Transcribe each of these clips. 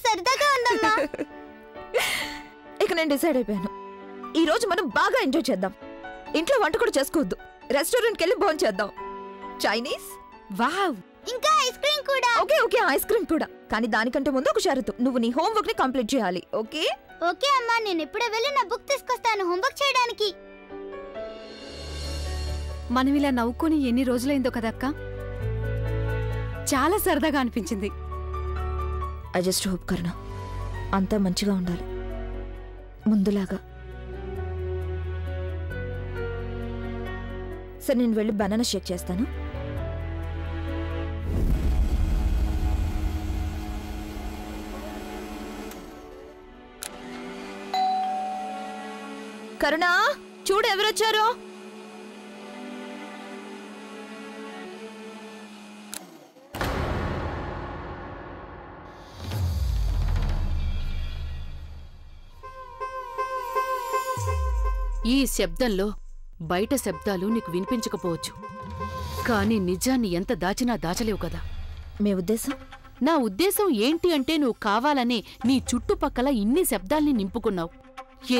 సరదాగా ఉందమ్మా. ఇక నేను డిసైడ్ అయిపోయాను. ఈ రోజు మనం బాగా ఎంజాయ్ చేద్దాం. ఇంట్లో వంట కూడా చేసుకోవద్దు, రెస్టారెంట్కి వెళ్ళి భోజనం చేద్దాం. చైనీస్. వావ్. ఇంకా ఐస్ క్రీమ్ కూడా. ఓకే ఓకే, ఐస్ క్రీమ్ కూడా. కానీ దానికంటే ముందు ఒక షరతు, నువ్వు నీ హోంవర్క్ ని కంప్లీట్ చేయాలి. ఓకే ఓకే అమ్మా, నేను ఇప్పుడే వెళ్ళి నా బుక్ తీసుకొస్తాను హోంవర్క్ చేయడానికి. మనం ఇలా నవ్వుకొని ఎన్ని రోజులైందో కదక్క, చాలా సరదాగా అనిపించింది. ఐ జస్ట్ హోప్ కరుణ అంతా మంచిగా ఉండాలి ముందులాగా. సరే నేను వెళ్ళి బనానా షేక్ చేస్తాను. కరుణ చూడు ఎవరొచ్చారో. ఈ శబ్దంలో బయట శబ్దాలు నీకు వినిపించకపోవచ్చు, కానీ నిజాన్ని ఎంత దాచినా దాచలేవు కదా. మీ ఉద్దేశం? నా ఉద్దేశం ఏంటి అంటే, నువ్వు కావాలనే నీ చుట్టుపక్కల ఇన్ని శబ్దాల్ని నింపుకున్నావు.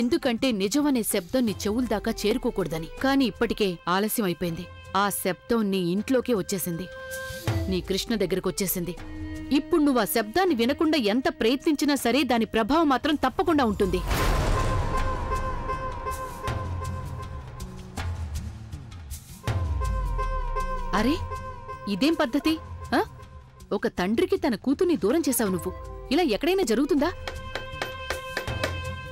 ఎందుకంటే నిజమనే శబ్దం నీ చెవుల దాకా చేరుకోకూడదని. కాని ఇప్పటికే ఆలస్యం అయిపోయింది. ఆ శబ్దం నీ ఇంట్లోకే వచ్చేసింది, నీ కృష్ణ దగ్గరకొచ్చేసింది. ఇప్పుడు నువ్వు ఆ శబ్దాన్ని వినకుండా ఎంత ప్రయత్నించినా సరే దాని ప్రభావం మాత్రం తప్పకుండా ఉంటుంది. అరే, ఇదేం పద్ధతి? ఒక తండ్రికి తన కూతుర్ని దూరం చేశావు నువ్వు. ఇలా ఎక్కడైనా జరుగుతుందా?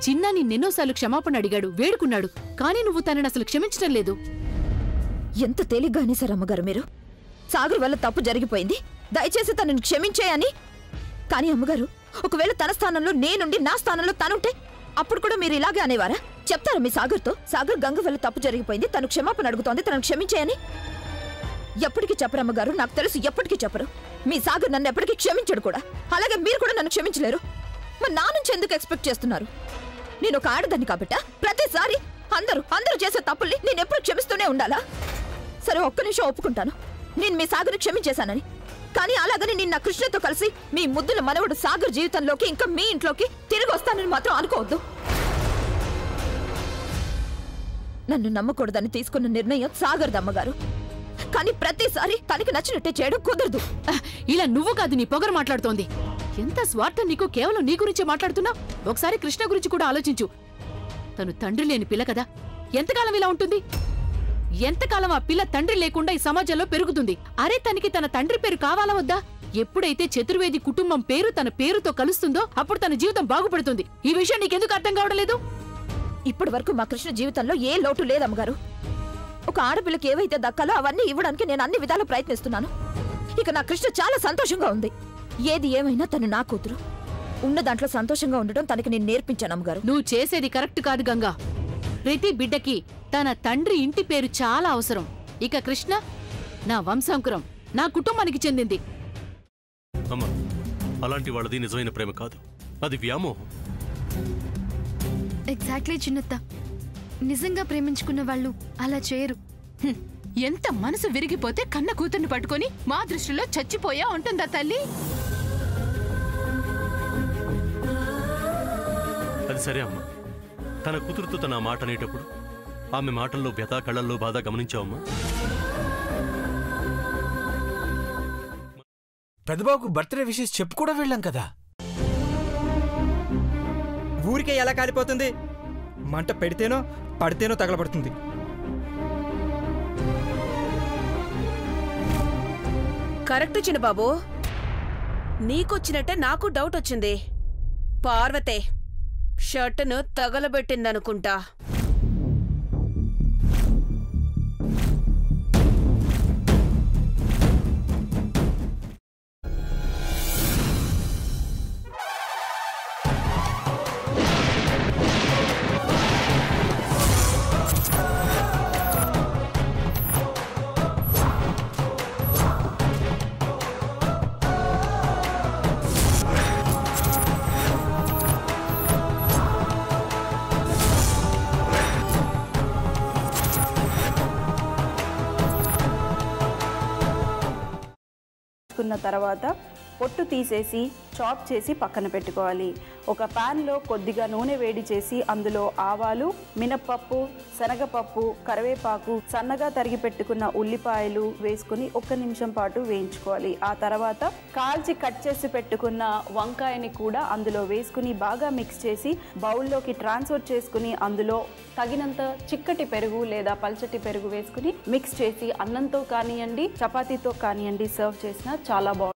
చిన్నా నిన్నెన్నోసార్లు క్షమాపణ అడిగాడు, వేడుకున్నాడు, కానీ నువ్వు తనని అసలు క్షమించడం లేదు. ఎంత తేలిగ్గా అనేసారు అమ్మగారు మీరు. సాగర్ వల్ల తప్పు జరిగిపోయింది, దయచేసి తనని క్షమించేయని. కానీ అమ్మగారు, ఒకవేళ తన స్థానంలో నేనుండి నా స్థానంలో తనుంటే అప్పుడు కూడా మీరు ఇలాగే అనేవారా? చెప్తారా మీ సాగర్తో, సాగర్ గంగ వల్ల తప్పు జరిగిపోయింది, తను క్షమాపణ అడుగుతోంది, తనను క్షమించేయని? ఎప్పటికీ చెప్పరమ్మగారు, నాకు తెలుసు ఎప్పటికీ చెప్పరు. మీ సాగర్ నన్ను ఎప్పటికీ క్షమించడు కూడా, అలాగే మీరు కూడా నన్ను క్షమించలేరు. మరి నా నుంచి ఎందుకు ఎక్స్పెక్ట్ చేస్తున్నారు? నేను ఒక ఆడదాన్ని కాబట్టా ప్రతిసారి అందరూ చేసే తప్పుల్ని నేను ఎప్పుడు క్షమిస్తూనే ఉండాలా? సరే, ఒక్క నిమిషం ఒప్పుకుంటాను, నేను మీ సాగర్ని క్షమించేశానని. కానీ అలాగని నేను నా కృష్ణతో కలిసి మీ ముద్దుల మనవడు సాగర్ జీవితంలోకి, ఇంకా మీ ఇంట్లోకి తిరిగి వస్తానని మాత్రం అనుకోవద్దు. నన్ను నమ్మకూడదని తీసుకున్న నిర్ణయం సాగర్దమ్మగారు, కానీ ప్రతిసారి తనకి నచ్చినట్టే చేయడం కుదరదు. ఇలా నువ్వు కాదు, నీ పొగరు మాట్లాడుతోంది. ఎంత స్వార్థం నీకు, కేవలం నీ గురించే మాట్లాడుతున్నావు. ఒకసారి కృష్ణ గురించి కూడా ఆలోచించు. తను తండ్రి లేని పిల్ల కదా, ఎంతకాలం ఇలా ఉంటుంది? ఎంతకాలం ఆ పిల్ల తండ్రి లేకుండా ఈ సమాజంలో పెరుగుతుంది? అరే, తనకి తన తండ్రి పేరు కావాలా వద్దా? ఎప్పుడైతే చతుర్వేది కుటుంబం పేరు తన పేరుతో కలుస్తుందో అప్పుడు తన జీవితం బాగుపడుతుంది. ఈ విషయం నీకెందుకు అర్థం కావడం లేదు? ఇప్పటి వరకు మా కృష్ణ జీవితంలో ఏ లోటు లేదమ్మగారు. ఒక ఆడపిల్లకి ఏవైతే దక్కాలో అవన్నీ ఇవ్వడానికి నేను అన్ని విధాలు ప్రయత్నిస్తున్నాను. ఇక నా కృష్ణ చాలా సంతోషంగా ఉంది. ఏది ఏమైనా తను నా కూతురు, ఉన్న దాంట్లో సంతోషంగా ఉండడం తనకి నేను నేర్పించాను అమ్మగారు. నువ్వు చేసేది కరెక్ట్ కాదు గంగా. ప్రతి బిడ్డకి తన తండ్రి ఇంటి పేరు చాలా అవసరం. ఇక కృష్ణ నా వంశాంకురం, నా కుటుంబానికి చెందింది. అమ్మా, అలాంటి వాళ్ళది నిజమైన ప్రేమ కాదు, అది వ్యామోహం. ఎగ్జాక్ట్లీ చిన్నత్త, నిజంగా ప్రేమించుకున్న వాళ్ళు అలా చేయరు. ఎంత మనసు విరిగిపోతే కన్న కూతుర్ని పట్టుకొని మా దృష్టిలో చచ్చిపోయా ఉంటుందా తల్లి? అది సరే అమ్మా, తన కూతురుతో తన మాట అనేటప్పుడు ఆమె మాటల్లో వ్యథ, కళ్ళల్లో బాధ గమనించావమ్మా? పెద్దబాబుకు బర్త్డే విషెస్ చెప్పు కూడా వెళ్ళాం కదా. ఊరికే ఎలా కాలిపోతుంది? మంట పెడితేనో పడితేనో తగలబడుతుంది. కరెక్ట్ చిన్నబాబు, నీకొచ్చినట్టే నాకు డౌట్ వచ్చింది. పార్వతే షర్టును తగలబెట్టిందనుకుంటా. తర్వాత పొట్టు తీసేసి చాప్ చేసి పక్కన పెట్టుకోవాలి. ఒక ప్యాన్లో కొద్దిగా నూనె వేడి చేసి అందులో ఆవాలు, మినప్పప్పు, శనగపప్పు, కరివేపాకు, సన్నగా తరిగి పెట్టుకున్న ఉల్లిపాయలు వేసుకుని 1 నిమిషం పాటు వేయించుకోవాలి. ఆ తర్వాత కాల్చి కట్ చేసి పెట్టుకున్న వంకాయని కూడా అందులో వేసుకుని బాగా మిక్స్ చేసి బౌల్లోకి ట్రాన్స్ఫర్ చేసుకుని అందులో తగినంత చిక్కటి పెరుగు లేదా పల్చటి పెరుగు వేసుకుని మిక్స్ చేసి అన్నంతో కానివ్వండి, చపాతీతో కానివ్వండి సర్వ్ చేసినా చాలా బాగుంటుంది.